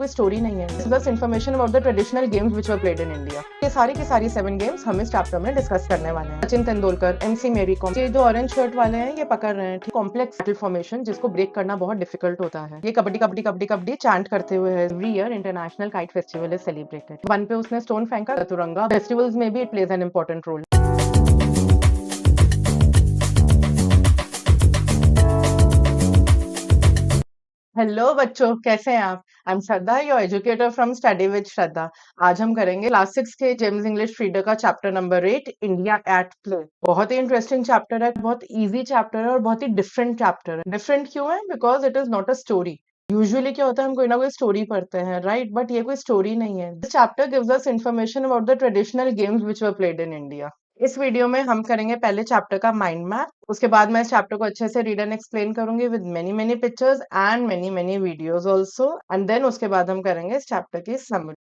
कोई स्टोरी नहीं है, बस information about the traditional games which were played in India. ये सारी की सारी 7 गेम्स हम इस चैप्टर में डिस्कस करने वाले हैं। सचिन तेंदुलकर, एमसी मेरी कॉम, ये जो ऑरेंज शर्ट वाले हैं ये पकड़ रहे हैं कॉम्प्लेक्स बैटल फॉर्मेशन जिसको ब्रेक करना बहुत डिफिकल्ट होता है। ये कबड्डी कबड्डी कबड्डी कबड्डी चैंट करते हुए है। Every year international kite festival is celebrated. One पे उसने स्टोन फेंका, चतुरंगा फेस्टिवल्स में भी it plays an important role. Hello बच्चों, कैसे हैं आप? I am Shraddha, your educator from study with Shraddha. आज हम करेंगे क्लास 6 के जेम्स इंग्लिश रीडर का chapter number 8, India at play. बहुत ही इंटरेस्टिंग चैप्टर है, बहुत इजी चैप्टर है और बहुत ही डिफरेंट चैप्टर है। डिफरेंट क्यों है? Because it is not a story. Usually क्या होता है, हम कोई ना कोई स्टोरी पढ़ते हैं, राइट? बट ये कोई स्टोरी नहीं है। This chapter gives us information about the traditional games which were played in India. इस वीडियो में हम करेंगे पहले चैप्टर का माइंड मैप, उसके बाद मैं इस चैप्टर को अच्छे से रीड एंड एक्सप्लेन करूंगी with many many pictures and many many videos also, and then उसके बाद हम करेंगे इस चैप्टर की summary.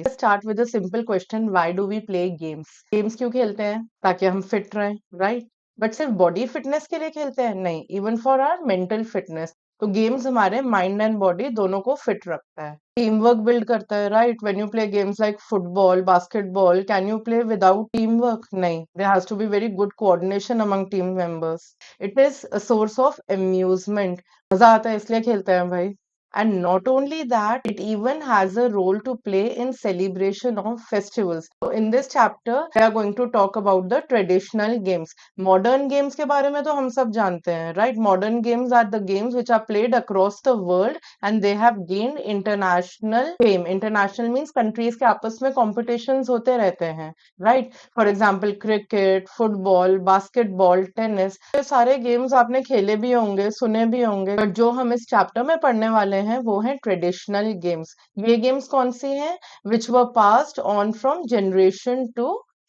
Start with a simple question, why do we play games? Games क्यों खेलते हैं? ताकि हम फिट रहें, राइट? बट सिर्फ बॉडी फिटनेस के लिए खेलते हैं? नहीं, even for our mental fitness. तो गेम्स हमारे माइंड एंड बॉडी दोनों को फिट रखता है, टीम वर्क बिल्ड करता है, right? When you play games like football, basketball, can you play without team work? नहीं, there has to be very good coordination among team members. It is a source of amusement, मजा आता है इसलिए खेलते हैं भाई। And not only that, it even has a role to play in celebration of festivals. So in this chapter, we are going to talk about the traditional games. Modern games के बारे में तो हम सब जानते हैं, right? Modern games are the games which are played across the world and they have gained international fame. International means countries के आपस में competitions होते रहते हैं, right? For example, cricket, football, basketball, tennis. ये सारे games आपने खेले भी होंगे, सुने भी होंगे, but जो हम इस chapter में पढ़ने वाले हैं वो है ट्रेडिशनल गेम्स। ये गेम्स कौन सी हैं? Which were passed on from generation to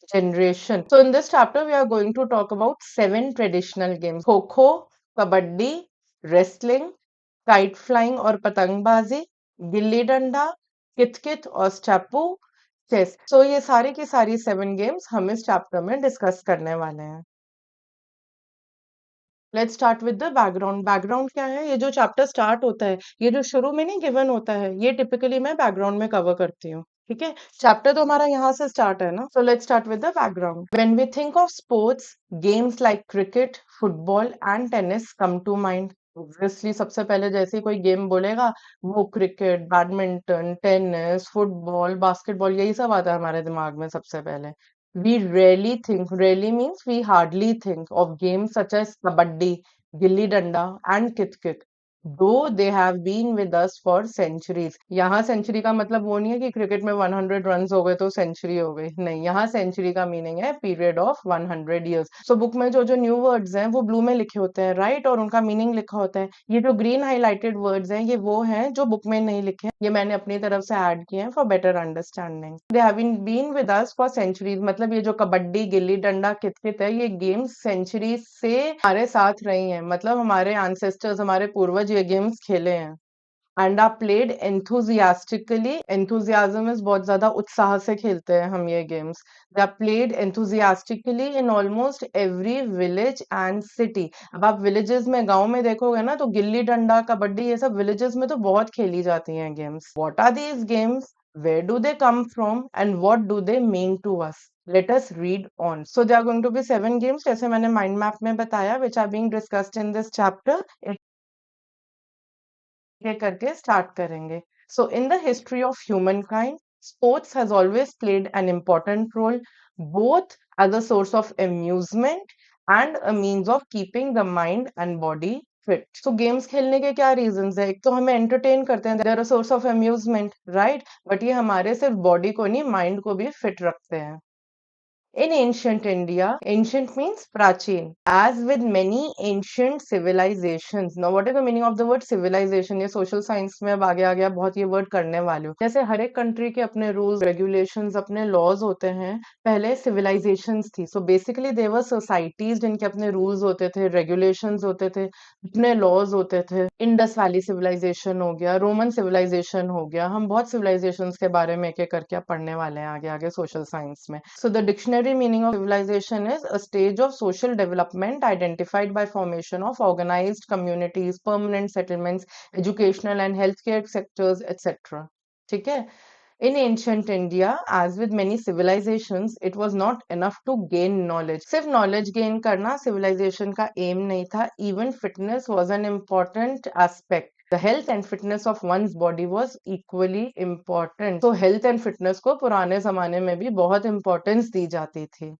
generation. So in this chapter we are going to talk about 7 traditional games: kho-kho, kabaddi, wrestling, kite flying और पतंगबाजी, गिल्ली डंडा, कित-कित और स्टेपू, चेस। So ये सारी की सारी 7 गेम्स हम इस चैप्टर में डिस्कस करने वाले हैं। Let's start with the background. Background क्या है? ये जो चैप्टर स्टार्ट होता है, ये जो शुरू में नहीं गिवन होता है, ये टिपिकली मैं बैकग्राउंड में कवर करती हूँ। ठीक है, चैप्टर तो हमारा यहाँ से स्टार्ट है ना। So let's start with the background. When we think of sports, games like cricket, football and tennis come to mind. Obviously सबसे पहले जैसे ही कोई गेम बोलेगा, वो cricket, badminton, tennis, football, basketball, यही सब आता है हमारे दिमाग में सबसे पहले। We rarely means we hardly think of games such as kabaddi, gilli danda and kit-kit. Though they have been with us for centuries. यहाँ सेंचुरी का मतलब वो नहीं है कि क्रिकेट में 100 रन्स हो गए तो सेंचुरी हो गई। नहीं, यहाँ सेंचुरी का मीनिंग है period of 100 years. So book में जो जो न्यू वर्ड्स हैं वो ब्लू में लिखे होते हैं, राइट? और उनका मीनिंग लिखा होता है। ये जो ग्रीन हाईलाइटेड वर्ड्स हैं ये वो हैं जो बुक में नहीं लिखे हैं, ये मैंने अपनी तरफ से ऐड किए हैं for better understanding. They have been with us for centuries, मतलब ये जो कबड्डी, गिल्ली डंडा, कित-कित है, ये गेम्स सेंचुरी से हमारे साथ रही हैं, मतलब हमारे एंसेस्टर्स, हमारे पूर्वज ये गेम्स खेले हैं। And are played enthusiastically. Enthusiasm is बहुत ज्यादा उत्साह से खेलते हैं हम ये games. They are played enthusiastically in almost every village and city. अब आप विलेजेस में, गांव में देखोगे ना, तो गिल्ली डंडा, कबड्डी, ये सब विलेजेस में तो बहुत खेली जाती हैं games. What are these games? Where do they come from and what do they mean to us? Let us read on. So there are going to be 7 games, जैसे मैंने mind map में बताया, which are being discussed in this chapter. एक करके start करेंगे। So in the history of human kind, sports has always played an important role, both as a source of amusement and a means of keeping the mind and body fit. So games खेलने के क्या reasons है? एक तो हमें entertain करते हैं, they're a source of amusement, right? But ये हमारे सिर्फ बॉडी को नहीं, माइंड को भी फिट रखते हैं। In ancient India, ancient means प्राचीन, as with many ancient civilizations. Now, what is the meaning of the word civilization? ये social science में अब आगे आ गया, बहुत ये word करने वाले हो। जैसे हर एक country के अपने rules, regulations, अपने laws होते हैं, पहले civilizations थी। So basically they were societies जिनके अपने rules होते थे, regulations होते थे, अपने laws होते थे। Indus Valley civilization हो गया, Roman civilization हो गया, हम बहुत civilizations के बारे में एक एक करके अब पढ़ने वाले हैं आगे आगे social science में। So the dictionary Dictionary meaning of civilization is a stage of social development identified by formation of organized communities, permanent settlements, educational and healthcare sectors, etc. ठीक है? In ancient India, as with many civilizations, it was not enough to gain knowledge. सिर्फ knowledge gain करना civilization का aim नहीं था. Even fitness was an important aspect. The health and fitness of one's body was equally important. So health and fitness को पुराने जमाने में भी बहुत importance दी जाती थी.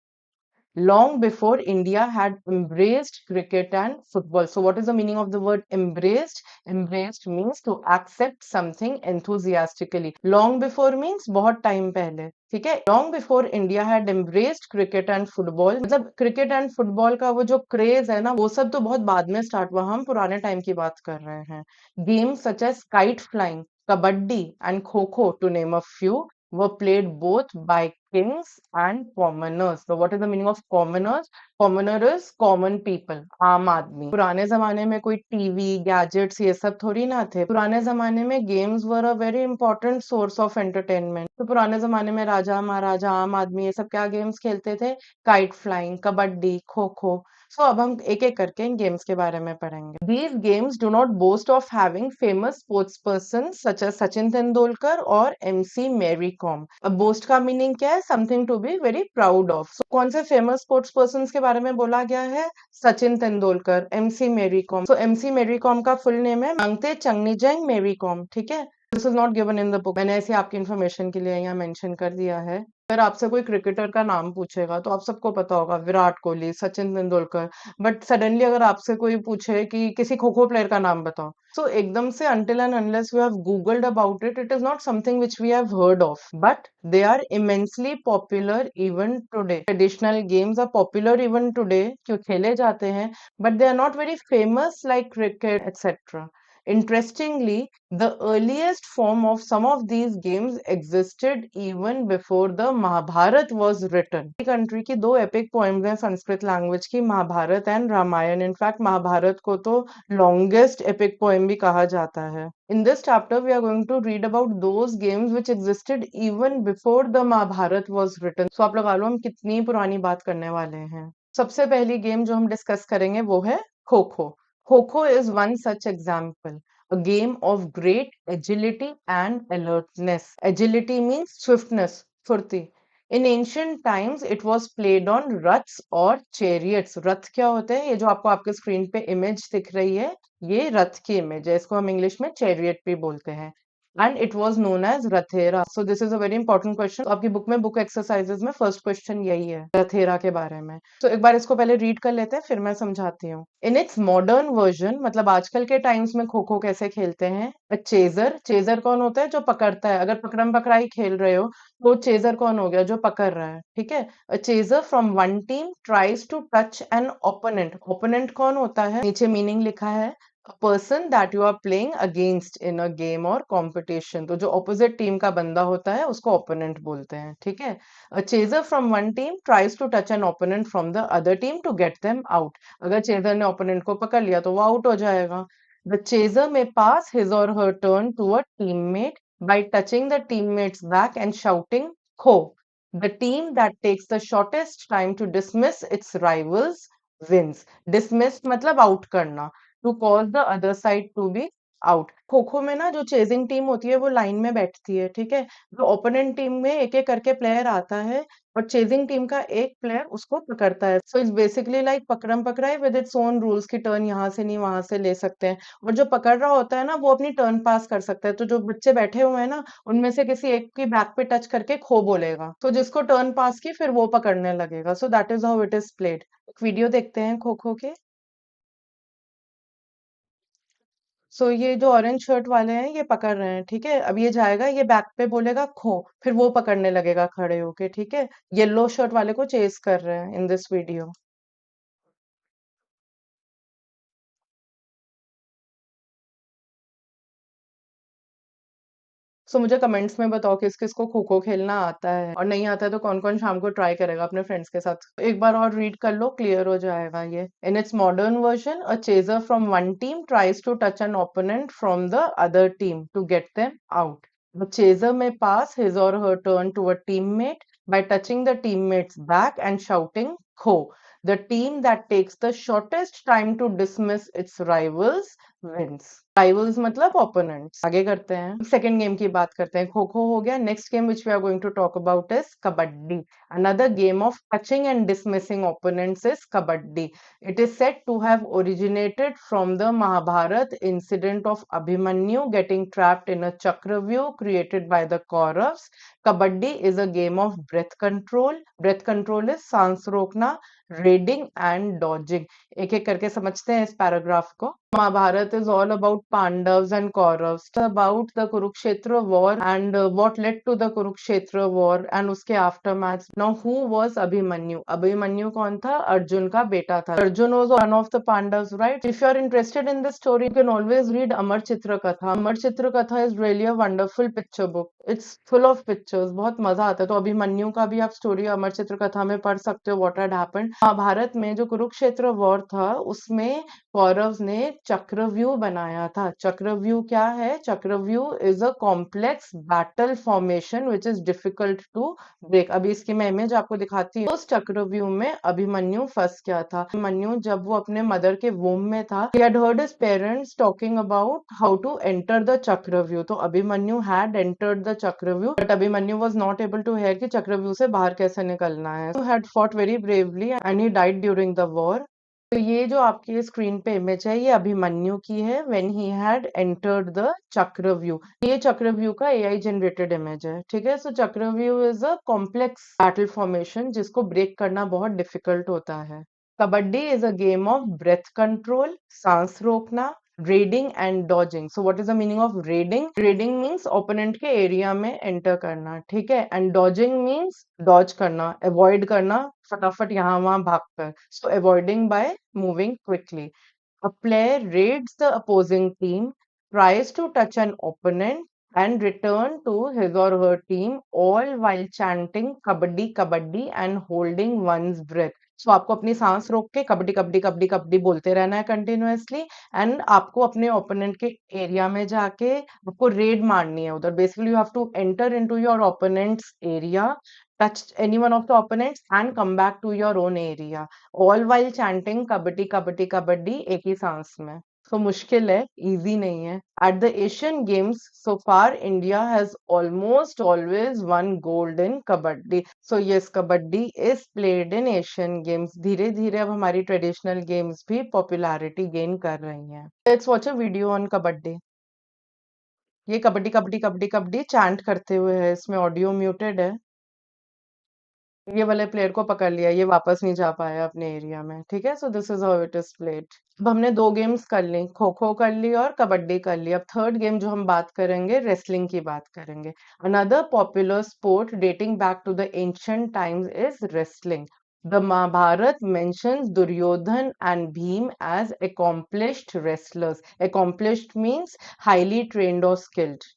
Long before India had embraced cricket and football. So, what is the meaning of the word embraced? Embraced means to accept something enthusiastically. Long before means बहुत time पहले. ठीक है? Long before India had embraced cricket and football. मतलब cricket and football का वो जो craze है ना, वो सब तो बहुत बाद में start हुआ. हम पुराने time की बात कर रहे हैं. Games such as kite flying, kabaddi and kho-kho, to name a few, were played both by kings and commoners. So what is the meaning of commoners? Commoner is common people, आम आदमी. पुराने जमाने में कोई टीवी, गैजेट्स ये सब थोड़ी ना थे. पुराने जमाने में games were a very important source of entertainment. तो पुराने जमाने में राजा महाराजा आम आदमी ये सब क्या गेम्स खेलते थे? Kite flying, kabaddi, kho kho. सो अब हम एक एक करके इन गेम्स के बारे में पढ़ेंगे. These games do not boast of having famous sports persons such as Sachin Tendulkar or MC Mary Kom. अब boast का मीनिंग क्या है? Something to be very proud of. So कौन से famous sports persons के बारे में बोला गया है? Sachin Tendulkar, MC Mary Kom. So MC Mary Kom का फुल नेम है मांगते चंगनीजंग मेरी कॉम. ठीक है? This is not given in the book. मैंने ऐसे आपकी इन्फॉर्मेशन के लिए यहाँ मेंशन कर दिया है. अगर आपसे कोई क्रिकेटर का नाम पूछेगा तो आप सबको पता होगा विराट कोहली, सचिन तेंदुलकर. बट सडनली अगर आपसे कोई पूछे कि किसी खो खो प्लेयर का नाम बताओ, so एकदम से until and unless you have googled about it, it is not something which we have heard of. But they are immensely popular even today. Traditional games are popular even today क्यों खेले जाते हैं, but they are not very famous like cricket, etc. Interestingly, the earliest form of some of these games existed even before the Mahabharat was written. Country की दो epic poems हैं Sanskrit language की, Mahabharat and Ramayan. In fact Mahabharat को तो longest epic poem भी कहा जाता है. In this chapter, we are going to read about those games which existed even before the Mahabharat was written. So आप लगा लो हम कितनी पुरानी बात करने वाले हैं. सबसे पहली गेम जो हम डिस्कस करेंगे वो है kho kho. Kho is one such example, a game of great agility and alertness. Agility means swiftness, furti. In ancient times, it was played on रथ्स और chariots. रथ क्या होते हैं? ये जो आपको आपके स्क्रीन पे इमेज दिख रही है, ये रथ की इमेज है. इसको हम इंग्लिश में chariot भी बोलते हैं. And it was known as Rathera. So this is a very important question. तो आपकी बुक में बुक एक्सरसाइजेज में फर्स्ट क्वेश्चन यही है रथेरा के बारे में. तो एक बार इसको पहले रीड कर लेते हैं फिर मैं समझाती हूँ. इन इट्स मॉडर्न वर्जन, मतलब आजकल के टाइम्स में खो खो कैसे खेलते हैं. चेजर. चेजर कौन होता है? जो पकड़ता है. अगर पकड़म पकड़ाई खेल रहे हो तो चेजर कौन हो गया? जो पकड़ रहा है. ठीक है. A chaser from one team tries to touch an opponent. Opponent कौन होता है? नीचे मीनिंग लिखा है. A person that you are playing against in a game or competition. तो जो opposite टीम का बंदा होता है उसको opponent बोलते हैं. ठीक है. A chaser from one team tries to touch an opponent from the other team to get them out. अगर chaser ने opponent को पकड़ लिया तो वो out हो जाएगा. The chaser may pass his or her turn to a teammate by touching the teammate's back and shouting "Kho." The team that takes the shortest time to dismiss its rivals wins. Dismiss मतलब out करना. To cause the other side to be out. Kho kho में ना जो chasing team होती है वो line में बैठती है. ठीक है. जो ओपोनेंट टीम में एक एक करके प्लेयर आता है और चेजिंग टीम का एक प्लेयर उसको पकड़ता है. सो इट्स बेसिकली लाइक पकड़म पकड़ाई विद इट्स ओन रूल्स की टर्न यहाँ से नहीं वहां से ले सकते हैं. और जो पकड़ रहा होता है ना वो अपनी टर्न पास कर सकता है. तो जो बच्चे बैठे हुए हैं ना उनमें से किसी एक की बैक पे टच करके खो बोलेगा. तो जिसको टर्न पास की फिर वो पकड़ने लगेगा. So that is how it is played. एक वीडियो देखते हैं खो खो के. सो ये जो ऑरेंज शर्ट वाले हैं ये पकड़ रहे हैं. ठीक है. अब ये जाएगा ये बैक पे बोलेगा खो फिर वो पकड़ने लगेगा खड़े होके. ठीक है. येलो शर्ट वाले को चेस कर रहे हैं इन दिस वीडियो. सो मुझे कमेंट्स में बताओ किस किस को खो खो खेलना आता है और नहीं आता है तो कौन कौन शाम को ट्राई करेगा अपने फ्रेंड्स के साथ. एक बार और रीड कर लो क्लियर हो जाएगा ये. In its modern version, a chaser from one team tries to touch an opponent from the other team to get them out. The chaser may pass his or her turn to a teammate by touching the teammate's back and shouting kho. The team that takes the shortest time to dismiss its rivals wins. Rivals मतलब opponents. आगे करते हैं, second game की बात करते हैं। खो खो हो गया। Next game which we are going to talk about is kabaddi. Another game of touching and dismissing opponents is kabaddi. It is said to have originated from the Mahabharata incident of Abhimanyu getting trapped in a Chakravyuh created by the Kauravas. Kabaddi is a game of breath control. Breath control is सांस रोकना, raiding and dodging. एक एक करके समझते हैं इस paragraph को। Mahabharat is all about Pandavas and Kauravas. It's about the Kurukshetra war and what led to the Kurukshetra war and उसके aftermath. Now, who was Abhimanyu? Abhimanyu कौन था? अर्जुन का बेटा था। Arjun was one of the Pandavas, right? If you are interested in this story, you can always read Amar Chitra Katha. Amar Chitra Katha is really a wonderful picture book. It's full of pictures. बहुत मजा आता है। तो अभिमन्यु का भी आप story अमर चित्र कथा में पढ़ सकते हो। What had happened? महाभारत में जो कुरुक्षेत्र वॉर था उसमें कौरव ने चक्रव्यूह बनाया था। चक्रव्यूह क्या है? Chakravyuh is a complex battle formation which is difficult to break. अभी इसकी मैं इमेज आपको दिखाती हूँ। उस चक्रव्यूह में अभिमन्यु फंस गया था। अभिमन्यु जब वो अपने मदर के वोम में था, he had heard his parents talking about how to enter the चक्रव्यूह। तो अभिमन्यु had entered the चक्रव्यूह, but Abhimanyu was not able to hear कि चक्रव्यूह से बाहर कैसे निकलना है। He had fought very bravely and he died during the war. तो ये जो आपकी स्क्रीन पे इमेज है ये अभिमन्यु की है when he had entered the चक्रव्यूह। ये चक्रव्यूह का एआई जनरेटेड इमेज है, ठीक है। So Chakravyuh is a complex battle formation जिसको ब्रेक करना बहुत डिफिकल्ट होता है। Kabaddi is a game of breath control, सांस रोकना, raiding and dodging. So what is the meaning of raiding? Raiding means opponent के एरिया में एंटर करना, ठीक है। एंड डॉजिंग मीन्स डॉज करना, अवॉइड करना, फटाफट यहाँ वहां भागकर। So avoiding by moving quickly. A player raids the opposing team, tries to touch an opponent, and return to his or her team, all while chanting kabaddi kabaddi and holding one's breath. So आपको अपनी सांस रोक के कबड्डी कबड्डी कबड्डी कबड्डी बोलते रहना है continuously and आपको अपने ओपोनेंट के एरिया में जाके आपको रेड मारनी है उधर। Basically you have to enter into your opponents area, touch any one of the opponents and come back to your own area, all while chanting kabaddi kabaddi kabaddi एक ही सांस में। So मुश्किल है, easy नहीं है। At the Asian Games so far India has almost always won gold in kabaddi. So yes, kabaddi is played in Asian Games. धीरे धीरे अब हमारी traditional games भी popularity gain कर रही हैं। Let's watch a video on kabaddi. ये kabaddi kabaddi kabaddi kabaddi chant करते हुए है, इसमें ऑडियो म्यूटेड है। ये वाले प्लेयर को पकड़ लिया, ये वापस नहीं जा पाया अपने एरिया में, ठीक है। So this is how it is played. अब हमने दो गेम्स कर ली, खो खो कर ली और कबड्डी कर ली। अब थर्ड गेम जो हम बात करेंगे रेसलिंग की बात करेंगे। Another popular sport dating back to the ancient times is wrestling. The Mahabharata mentions Duryodhan and Bhim as accomplished wrestlers. Accomplished means highly trained or skilled.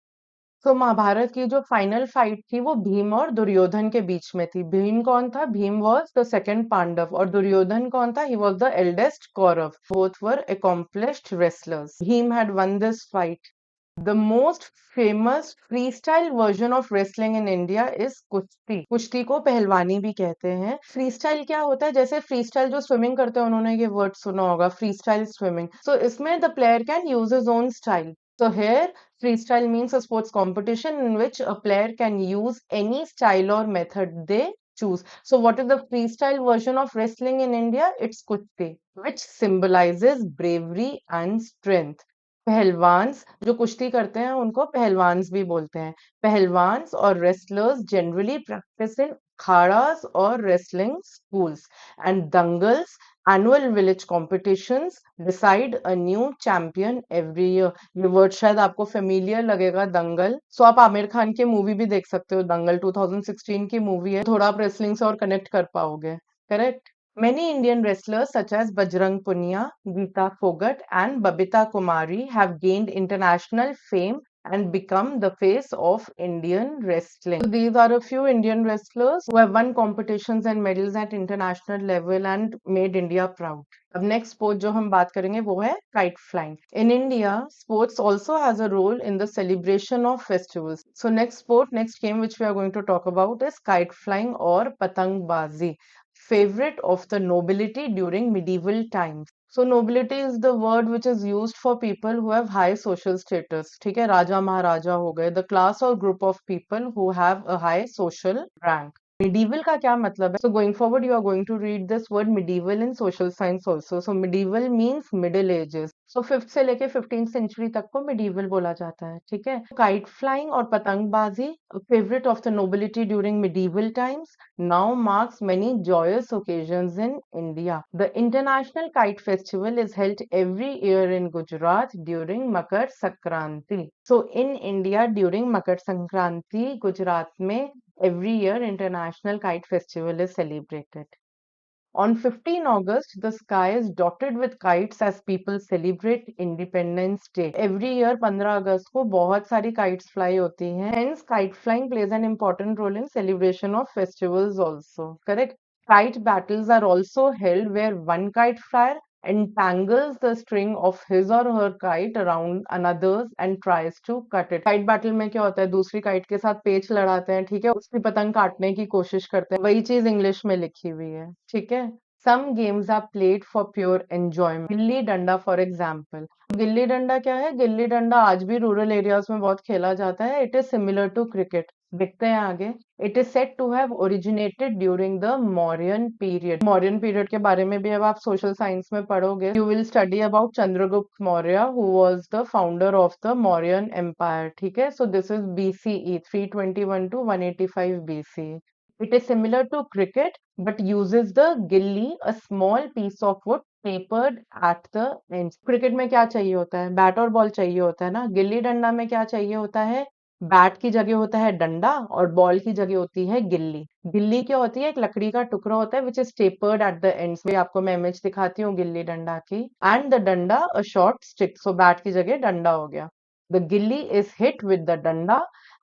तो महाभारत की जो फाइनल फाइट थी वो भीम और दुर्योधन के बीच में थी। भीम कौन था? Bhim was the second Pandav और दुर्योधन कौन था? He was the eldest Kaurav. Both were accomplished wrestlers. Bhim had won this fight. The most famous freestyle version of wrestling in India is कुश्ती। कुश्ती को पहलवानी भी कहते हैं। फ्रीस्टाइल क्या होता है? जैसे फ्रीस्टाइल जो स्विमिंग करते हैं उन्होंने ये वर्ड सुना होगा, फ्रीस्टाइल स्विमिंग। सो इसमें the player can use his own style. So here, freestyle means a sports competition in which a player can use any style or method they choose. So what is the freestyle version of wrestling in India? It's Kushti, which symbolizes bravery and strength. पहलवान्स जो कुश्ती करते हैं उनको पहलवान्स भी बोलते हैं। पहलवान्स और wrestlers generally practice in akharas और wrestling schools and dangals annual village competitions decide a new champion every year. ये वर्ड शायद आपको फेमिलियर लगेगा, दंगल। सो आप आमिर खान की मूवी भी देख सकते हो, दंगल 2016 की मूवी है। थोड़ा आप रेसलिंग से और कनेक्ट कर पाओगे, correct. Many Indian wrestlers such as Bajrang Punia, Geeta Phogat and Babita Kumari have gained international fame and become the face of Indian wrestling. So these are a few Indian wrestlers who have won competitions and medals at international level and made India proud. अब next sport जो हम बात करेंगे वो है kite flying. In India, sports also has a role in the celebration of festivals. So next game which we are going to talk about is kite flying or patangbazi, favorite of the nobility during medieval times. So nobility is the word which is used for people who have high social status. ठीक है, राजा महाराजा हो गए, the class or group of people who have a high social rank. Medieval का क्या मतलब है? So going forward, you are going to read this word medieval in social science also. So medieval means middle ages. So 5th से लेके 15th century तक को medieval बोला जाता है, ठीक है? Kite flying और पतंगबाजी, a favorite of the nobility during medieval times, now marks many joyous occasions in India. The International Kite Festival is held every year in Gujarat during Makar Sankranti. So in India during Makar Sankranti, Gujarat में every year International Kite Festival is celebrated. On 15 August, the sky is dotted with kites as people celebrate Independence Day. Every year 15 अगस्त को बहुत सारी kites fly होती हैं. Hence, kite flying plays an important role in celebration of festivals also. Correct? Kite battles are also held where one kite flyer entangles the string of his or her kite around another's and tries to cut it. Kite battle में क्या होता है, दूसरी kite के साथ पेच लड़ाते हैं, ठीक है, उसकी पतंग काटने की कोशिश करते हैं. वही चीज इंग्लिश में लिखी हुई है, ठीक है. Some games are played for pure enjoyment. Gilli danda for example. Gilli danda क्या है? गिल्ली डंडा आज भी रूरल एरियाज में बहुत खेला जाता है. It is similar to cricket. देखते हैं आगे. It is said to have originated during the Mauryan period. Mauryan period के बारे में भी अब आप सोशल साइंस में पढ़ोगे. You will study about Chandragupta Maurya who was the founder of the Mauryan empire. ठीक है, so this is BCE 321 to 185 BCE. It is similar to cricket but uses the gilli, a small piece of wood tapered at the ends. Cricket में क्या चाहिए होता है? Bat और ball चाहिए होता है ना. गिल्ली डंडा में क्या चाहिए होता है? बैट की जगह होता है डंडा और बॉल की जगह होती है गिल्ली. गिल्ली क्या होती है? एक लकड़ी का टुकड़ा होता है विच is tapered at the ends. में आपको मैं इमेज दिखाती हूँ गिल्ली डंडा की. एंड द डंडा a short stick. So bat की जगह डंडा हो गया. The gilli is hit with the danda,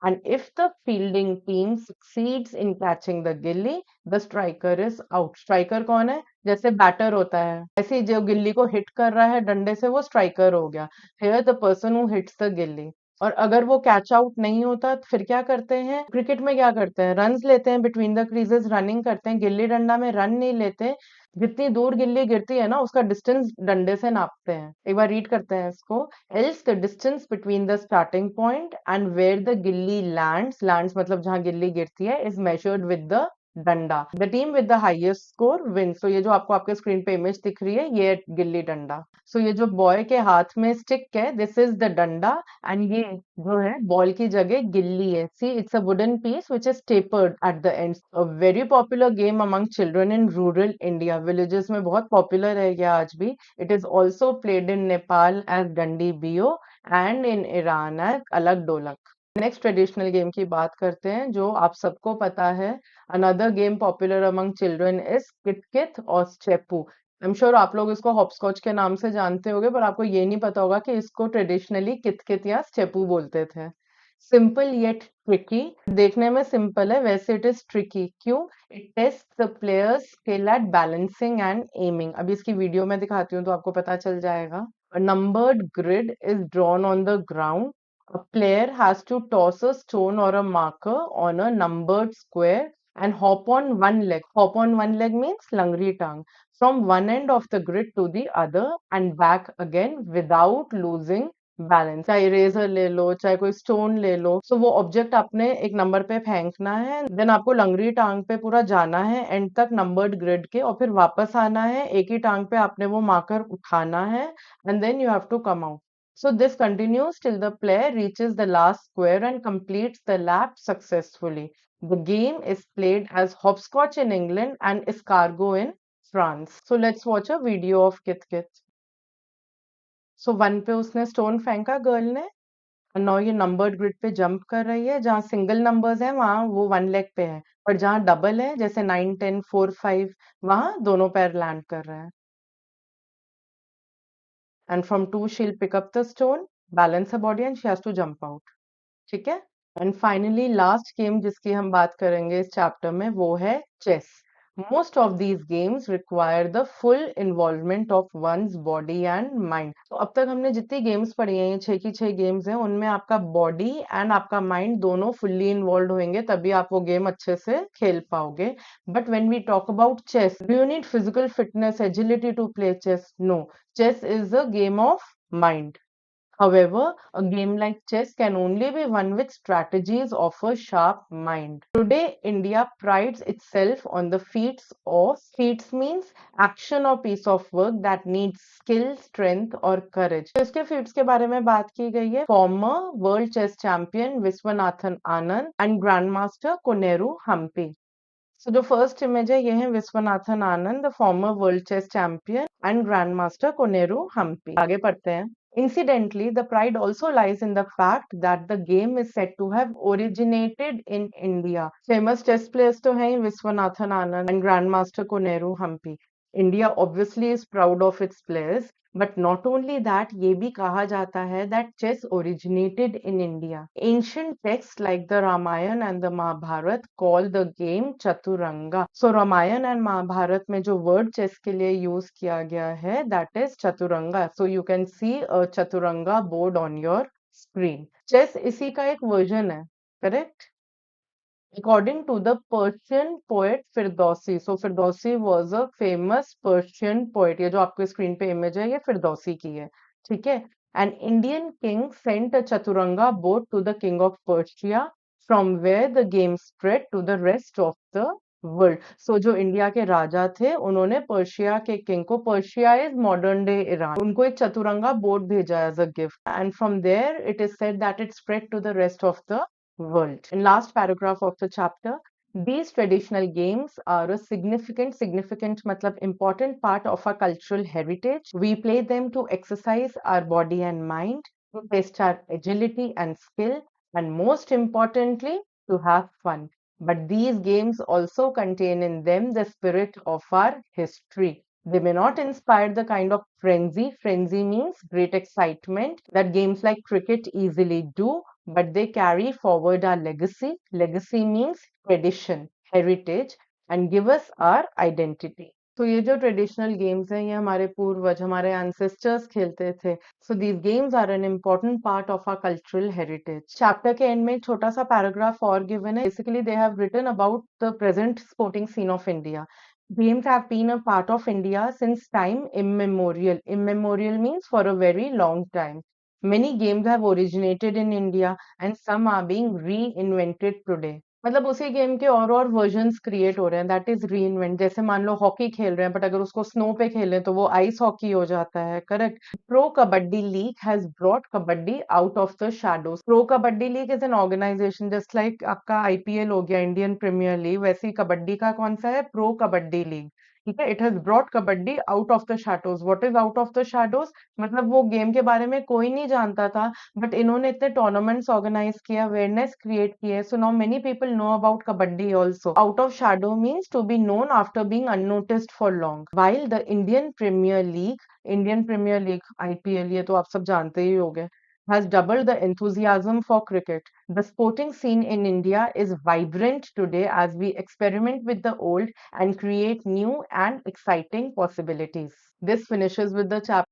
and if the fielding team succeeds in catching the gilli, the striker is out. Striker कौन है? जैसे बैटर होता है, ऐसे ही जो गिल्ली को हिट कर रहा है डंडे से वो स्ट्राइकर हो गया. Here the person who hits the gilly. और अगर वो कैच आउट नहीं होता तो फिर क्या करते हैं? क्रिकेट में क्या करते हैं? रन्स लेते हैं, बिटवीन द क्रीजेस रनिंग करते हैं. गिल्ली डंडा में रन नहीं लेते. जितनी दूर गिल्ली गिरती है ना उसका डिस्टेंस डंडे से नापते हैं. एक बार रीड करते हैं इसको. Else the distance between the starting point and where the gilli lands मतलब जहां गिल्ली गिरती है, is measured with the danda. The team with the highest score win. So ये जो आपको आपके स्क्रीन पे इमेज दिख रही है ये गिल्ली डंडा. सो ये जो बॉय के हाथ में स्टिक है this is the danda and ये जो है बॉल की जगह गिल्ली है. See it's a wooden piece which is tapered at the end. A very popular game among children in rural India. Villages में बहुत पॉपुलर है ये आज भी. It is also played in Nepal as dandi biyo and in Iran as अलग डोलक. Next traditional game की बात करते हैं जो आप सबको पता है. Another game popular among children is कित कित और स्टेपू. आई एम श्योर आप लोग इसको हॉपस्कॉच के नाम से जानते होंगे पर आपको ये नहीं पता होगा कि इसको ट्रेडिशनली कित कित या स्टेपू बोलते थे. Simple yet tricky. देखने में सिंपल है वैसे इट इज ट्रिकी. क्यों? It taste the players skill eight balancing and aiming. अभी इसकी वीडियो में दिखाती हूँ तो आपको पता चल जाएगा. A numbered grid is drawn on the ground. A player has to toss a stone or a marker on a numbered square and hop on one leg. Hop on one leg means langri tang. From one end of the grid to the other and back again without losing balance. चाहे eraser ले लो चाहे कोई stone ले लो. सो वो object आपने एक number पे फेंकना है. देन आपको लंगड़ी टांग पे पूरा जाना है एंड तक नंबर्ड ग्रिड के और फिर वापस आना है. एक ही टांग पे आपने वो मार्कर उठाना है and then you have to come out. So this continues till the player reaches the last square and completes the lap successfully. The game is played as hopscotch in England and escargot in France. So let's watch a video of Kit Kit. So one पे उसने stone फेंका girl ने. Now ये numbered grid पे jump कर रही है. जहाँ सिंगल नंबर्स हैं वहां वो वन लेग पे है पर जहाँ डबल है जैसे 9 10 4 5 वहां दोनों पैर लैंड कर रहे हैं. And from 2 she'll pick up the stone. Balance her body and she has to jump out. ठीक है। एंड फाइनली लास्ट गेम जिसकी हम बात करेंगे इस चैप्टर में वो है chess. Most of these games require the full involvement of one's body and mind. तो अब तक हमने जितनी गेम्स पढ़ी हैं, ये 6 की 6 गेम्स हैं, उनमें आपका बॉडी एंड आपका माइंड दोनों फुल्ली इन्वॉल्व होंगे, तभी आप वो गेम अच्छे से खेल पाओगे। But when we talk about chess, do you need physical fitness, agility to play chess? No, chess is a game of mind. However, a game like chess can only be won with strategies of a sharp mind. Today, India prides itself on the feats means action or piece of work that needs skill, strength or courage. तो इसके feats के बारे में बात की गई है। Former world chess champion Viswanathan Anand and grandmaster Koneru Hampi. So the first image है, ये है Viswanathan Anand, the former world chess champion and grandmaster Koneru Hampi. आगे पढ़ते हैं। Incidentally, the pride also lies in the fact that the game is said to have originated in India. Famous chess players तो हैं Viswanathan Anand and grandmaster Koneru Hampi. India obviously is proud of its players. But not only that, ये भी कहा जाता है that chess originated in India. Ancient texts like the Ramayana and the Mahabharata call the game Chaturanga. So Ramayana and Mahabharata में जो word chess के लिए use किया गया है, that is Chaturanga. So you can see a Chaturanga board on your screen. Chess इसी का एक version है, correct? According to the Persian poet Firdausi, so Firdausi was a famous Persian poet. ये जो आपके स्क्रीन पे इमेज है ये फिरदौसी की है, ठीक है। An Indian king sent a chaturanga board to the king of Persia, from where the game spread to the rest of the world. So जो इंडिया के राजा थे उन्होंने पर्शिया के किंग को, Persia is modern day Iran, उनको एक चतुरंगा बोर्ड भेजा as a gift, and from there it is said that it spread to the rest of the world. In last paragraph of the chapter, these traditional games are a significant matlab important part of our cultural heritage. We play them to exercise our body and mind, to test our agility and skill, and most importantly, to have fun. But these games also contain in them the spirit of our history. They may not inspire the kind of frenzy. Frenzy means great excitement that games like cricket easily do, but they carry forward our legacy. Legacy means tradition, heritage, and give us our identity. तो ये जो traditional games हैं ये हमारे पूर्वज, हमारे ancestors खेलते थे। So these games are an important part of our cultural heritage. Chapter के एंड में एक छोटा सा पैराग्राफ और गिवन है। Basically they have written about the present sporting scene of India. Games have been a part of India since time immemorial. Immemorial means for a very long time. Many games have originated in India and some are being reinvented today. मतलब उसी game के और versions create हो रहे हैं, that is reinvent. जैसे मान लो hockey खेल रहे हैं बट अगर उसको स्नो पे खेलें तो वो आइस हॉकी हो जाता है, correct. Pro kabaddi league has brought kabaddi out of the shadows. Pro kabaddi league is an organization just like आपका आईपीएल हो गया, इंडियन प्रीमियर लीग, वैसे ही कबड्डी का कौन सा है, प्रो कबड्डी लीग, ठीक है। It has brought kabaddi out of the shadows. What is out of the shadows? मतलब वो गेम के बारे में कोई नहीं जानता था, बट इन्होंने इतने टूर्नामेंट्स ऑर्गेनाइज किया, अवेयरनेस क्रिएट की है, so now many people know about kabaddi also. Out of shadow means to be known after being unnoticed for long. While the Indian Premier League IPL, ये तो आप सब जानते ही होंगे, has doubled the enthusiasm for cricket. The sporting scene in India is vibrant today as we experiment with the old and create new and exciting possibilities. This finishes with the chapter.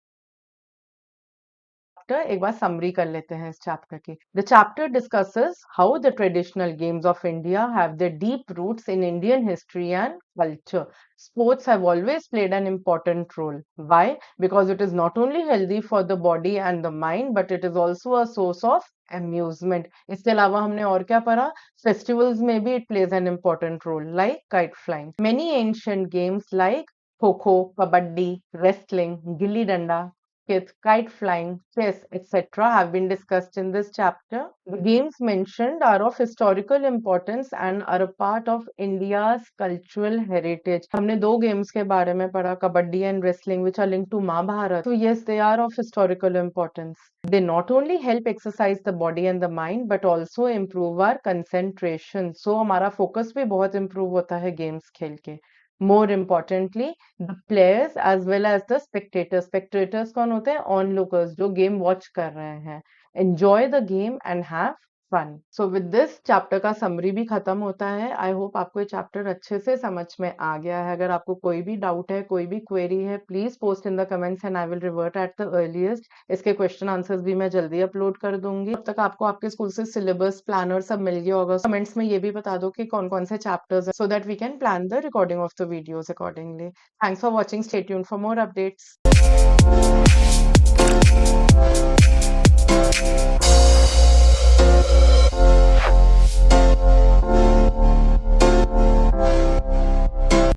एक बार summary कर लेते हैं इस chapter की। The chapter discusses how the traditional games of India have their deep roots in Indian history and culture. Sports have always played an important role. Why? Because it is not only healthy for the body and the mind, but it is also a source of amusement. इसके अलावा हमने और क्या पढ़ा? Festivals में भी it plays an important role, like kite flying. Many ancient games like kho-kho, kabaddi, wrestling, gilli danda, kite flying, chess, etc. have been discussed in this chapter. The games mentioned are of historical importance and are a part of India's cultural heritage. हमने दो games के बारे में पढ़ा, kabaddi and wrestling, which are linked to Mahabharata. So yes, they are of historical importance. They not only help exercise the body and the mind, but also improve our concentration. So हमारा focus भी बहुत improve होता है games खेल के. More importantly, the players as well as the spectators. Spectators कौन होते हैं? Onlookers, जो game watch कर रहे हैं. Enjoy the game and have fun. So with this chapter का summary भी खत्म होता है. I hope आपको ये chapter अच्छे से समझ में आ गया है. अगर आपको कोई भी doubt है, कोई भी query है, please post in the comments and I will revert at the earliest. इसके question answers भी मैं जल्दी upload कर दूंगी. तब तक आपको आपके स्कूल से syllabus planner सब मिल गया होगा. Comments में ये भी बता दो कि कौन-कौन से chapters हैं, so that we can plan the recording of the videos accordingly. Thanks for watching. Stay tuned for more updates.